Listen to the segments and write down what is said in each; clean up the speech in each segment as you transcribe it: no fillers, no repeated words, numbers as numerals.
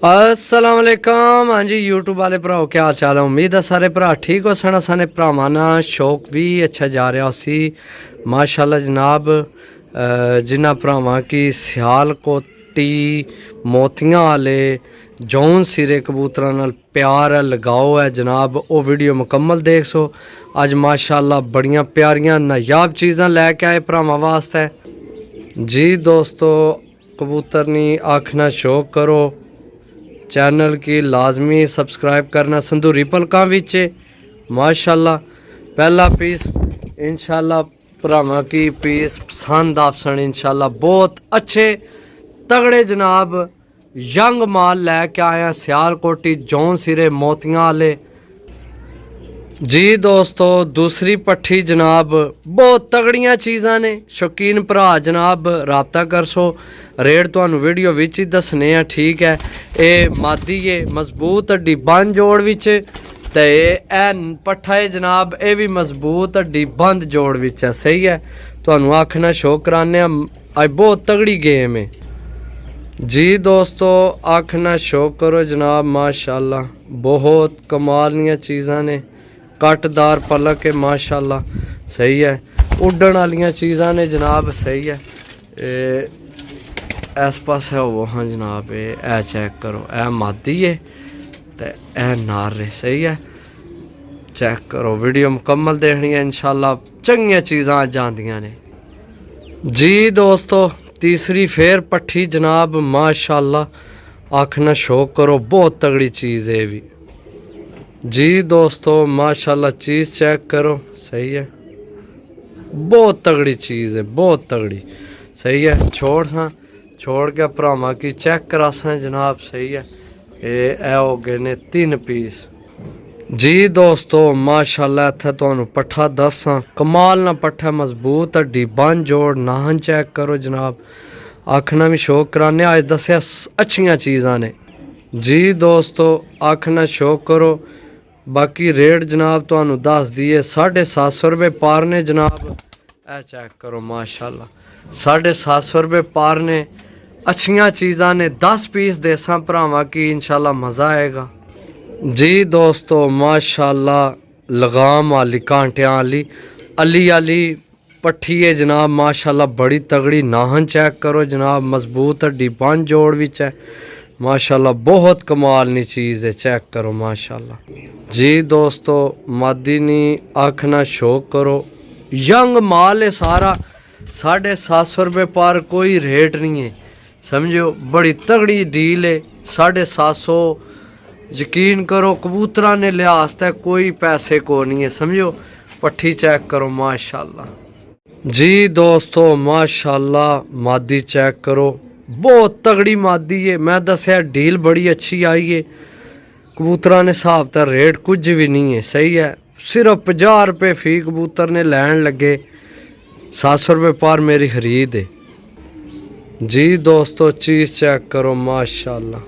अस्सलाम वालेकुम। हाँ जी यूट्यूब वाले भराओ क्या हाल चाल है। उम्मीद है सारे भरा ठीक हो सन। साने भरावां नाल शौक भी अच्छा जा रहा उसी माशाल्लाह जनाब। जिन्हां भरावां की सियालकोटी मोतियां वाले जौन सिरे कबूतरां नाल प्यार है लगाओ है जनाब, वो वीडियो मुकम्मल देख सो। अज माशाल्लाह बड़ियां प्यारियां नायाब चीज़ां लैके आए भरावां वास्ते जी। दोस्तों कबूतर नी आखना शौक करो, चैनल की लाजमी सब्सक्राइब करना। संदूरी पलकां विच माशाल्लाह पहला पीस इंशाल्लाह भरावां की पीस पसंद आपसन इंशाल्लाह। बहुत अच्छे तगड़े जनाब यंग माल लैके आया सियालकोटी जौन सिरे मोतियां वाले जी। दोस्तों दूसरी पट्ठी जनाब बहुत तगड़ियां चीज़ां ने। शौकीन भरा जनाब राबता कर सो, रेट तुहानू वीडियो विच ही दसने हैं। ठीक है, ये मादी है मजबूत हड्डी बंद जोड़ विच ते पट्ठा है जनाब, ये भी मजबूत हड्डी बंद जोड़ विच है। सही है, तुहानू आखना शो कराने अज बहुत तगड़ी गेम है जी। दोस्तों आखना शो करो जनाब, माशाल्लाह बहुत कमाल दियां चीज़ां ने। कटदार पलक है माशाल्लाह। सही है, उड्डण वालियां चीज़ां ने जनाब। सही है, इस पास है वो हाँ जनाब, ए चेक करो, ए मादी है ते ए नार है। सही है, चेक करो, वीडियो मुकम्मल देखनी है इंशाल्लाह। चंगियां चीज़ां अज आंदियां ने जी। दोस्तों तीसरी फेर पट्ठी जनाब माशाल्लाह आखना शौक करो, बहुत तगड़ी चीज़ है भी जी। दोस्तों माशाल्लाह चीज़ चेक करो। सही है, बहुत तगड़ी चीज़ है, बहुत तगड़ी। सही है, छोड़ के भरावां की चेक करा सा जनाब। सही है, ये हो गए ने 3 पीस जी। दोस्तों माशाल्लाह इत्थे तुहानू पट्ठा दसां कमाल ना पट्ठा, मजबूत हड्डी बंद जोड़। नाहन चेक करो जनाब, आखना भी शौक कराने। अज दसिया अच्छियां चीज़ां ने जी। दोस्तों आखना शौक करो। बाकी रेट जनाब तुहानू दस दिए 750 रुपये पार ने जनाब। ए चेक करो माशाल्लाह 750 रुपये पार ने। अच्छियां चीज़ां ने, 10 पीस देसा भरावां की इंशाल्लाह मज़ा आएगा जी। दोस्तों माशाल्लाह लगाम वाली कांटियां वाली अली पट्ठी है जनाब माशाल्लाह, बड़ी तगड़ी। नाहन चेक करो जनाब, मजबूत हड्डी बंद जोड़ विच है माशाल्लाह, बहुत कमाल नी चीज़ है। चेक करो माशाल्लाह जी। दोस्तों मादी नी आखना शौक करो, यंग माल है सारा। 750 रुपये पर कोई रेट नहीं है, समझो बड़ी तगड़ी डील है। 750 यकीन करो कबूतरा ने लिहाज तक कोई पैसे को नहीं है, समझो। पट्ठी चेक करो माशाल्लाह जी। दोस्तों माशाल्लाह मादी चेक करो, बहुत तगड़ी मादी है। मैं दसिया डील बड़ी अच्छी आई है। कबूतरा ने हिसाब का रेट कुछ भी नहीं है। सही है, सिर्फ 50 रुपये फी कबूतर ने लैन लगे। 700 रुपये पर मेरी खरीद है जी। दोस्तों चीज़ चेक करो माशाल्लाह,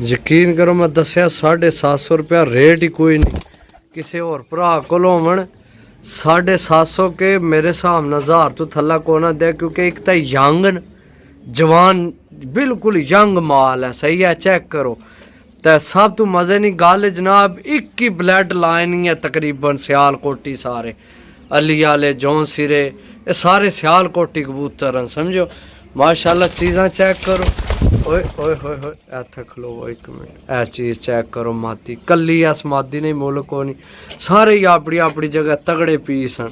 यकीन करो मैं दसिया 750 रुपया रेट ही कोई नहीं। किसी और भरा को होवन 750 के मेरे हिसाब न 1000 तो थला को ना दे, क्योंकि एक तो यंग जवान बिल्कुल यंग माल है। सही है, चेक करो। तो सब तो मज़े नहीं गल जनाब, एक ही ब्लड लाइन ही है तकरीबन। सियालकोटी सारे अली वाले जौन सिरे ये सारे सियालकोटी कबूतर हैं, समझो माशाल्लाह। चीज़ां चेक करो। ओए ओए होए होए इत्थे खलो एक मिनट, ए चीज़ चेक करो। मादी कली इस मादी नहीं मुल्क को नहीं, सारे ही अपनी अपनी जगह तगड़े पीस हैं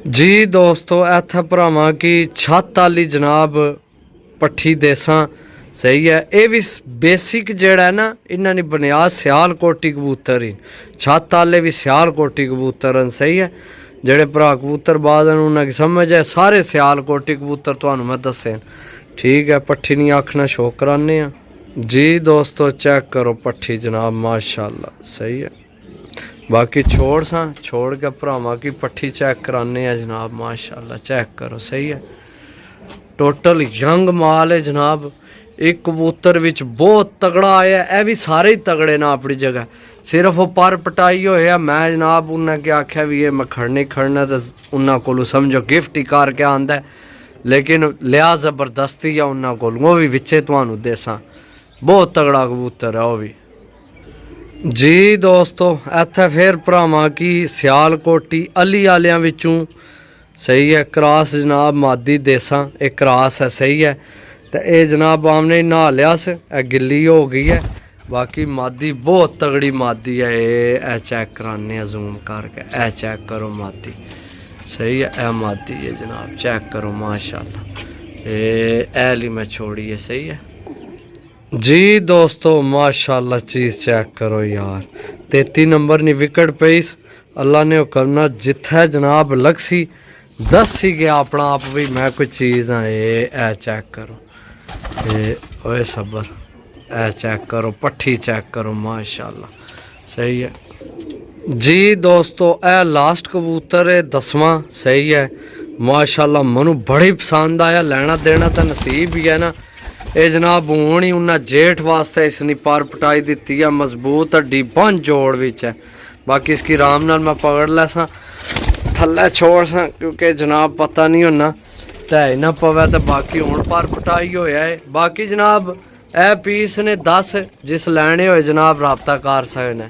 जी। दोस्तों इत्थे भरावां की छत वाली जनाब पट्ठी देसा। सही है, ये भी बेसिक जेड़ा है ना, इन्हों ने बुनियाद सियालकोटी कबूतर ही। छत वाले भी सियालकोटी कबूतर हैं। सही है, जेड़े भरा कबूतर बाद उन्होंने समझ है सारे सियालकोटी कबूतर तुहानू मैं दसे। ठीक है, पट्ठी नहीं आखना शौक कराने जी। दोस्तों चेक करो पट्ठी जनाब माशाल्लाह। सही है, बाकी छोड़ के भरावां की पट्ठी चेक कराने जनाब माशाल्लाह। चेक करो, सही है, टोटल यंग माल है जनाब। एक कबूतर विच बहुत तगड़ा आया, यह भी सारे ही तगड़े ना अपनी जगह। सिर्फ वो पर पटाई होया मैं जनाब उन्हें क्या आख्या भी ये मैं खड़ना तो उन्होंने को समझो गिफ्ट ही करके आंदा है, लेकिन लिया जबरदस्ती है उन्होंने को, वो भी विचे तुहानू देसा। ਬਹੁਤ ਤਗੜਾ ਕਬੂਤਰ ਹੈ ਉਹ ਵੀ ਜੀ ਦੋਸਤੋ। ਇੱਥੇ ਫਿਰ ਭਰਾਵਾਂ ਕੀ ਸਿਆਲਕੋਟੀ ਅਲੀ ਵਾਲਿਆਂ ਵਿੱਚੋਂ ਸਹੀ ਹੈ ਕਰਾਸ ਜਨਾਬ ਮਾਦੀ ਦੇਸਾਂ ਇਹ ਕਰਾਸ ਹੈ ਸਹੀ ਹੈ। ਤੇ ਇਹ ਜਨਾਬ ਆਮਨੇ ਨਹਾ ਲਿਆ ਸੀ ਇਹ ਗਿੱਲੀ ਹੋ ਗਈ ਹੈ ਬਾਕੀ ਮਾਦੀ ਬਹੁਤ ਤਗੜੀ ਮਾਦੀ ਹੈ। ਇਹ ਚੈੱਕ कराने हैं जूम करके ਇਹ चेक करो मादी सही है। ਇਹ मादी है जनाब चेक करो माशाल्लाह ये ली मैं छोड़ी है सही है जी दोस्तों माशाल्लाह चीज़ चेक करो यार 33 नंबर नहीं विकेट पेस अल्लाह ने करना जिथे जनाब लक्सी दस ही गया अपना आप भी मैं कोई चीज़ हाँ ये चेक करो ये ओए सबर ए चेक करो पट्ठी चेक करो माशाल्लाह सही है जी दोस्तों। ए लास्ट कबूतर है 10वां सही है माशाल्लाह मनु बड़ी पसंद आया लेना देना तो नसीब ही है ना। ये जनाब हूँ ही उन्हें जेठ वास्ते इसने पर पटाई दी है मजबूत हड्डी बन जोड़ विच है बाकी इसकी आराम नाल मैं पकड़ लै सा थल्ले छोड़ सा क्योंकि जनाब पता नहीं होना ढाई ना पवे तो बाकी हूँ पर पटाई होया है। बाकी जनाब ए पीस ने 10 जिस लैने होए जनाब रबता कर सकते हैं।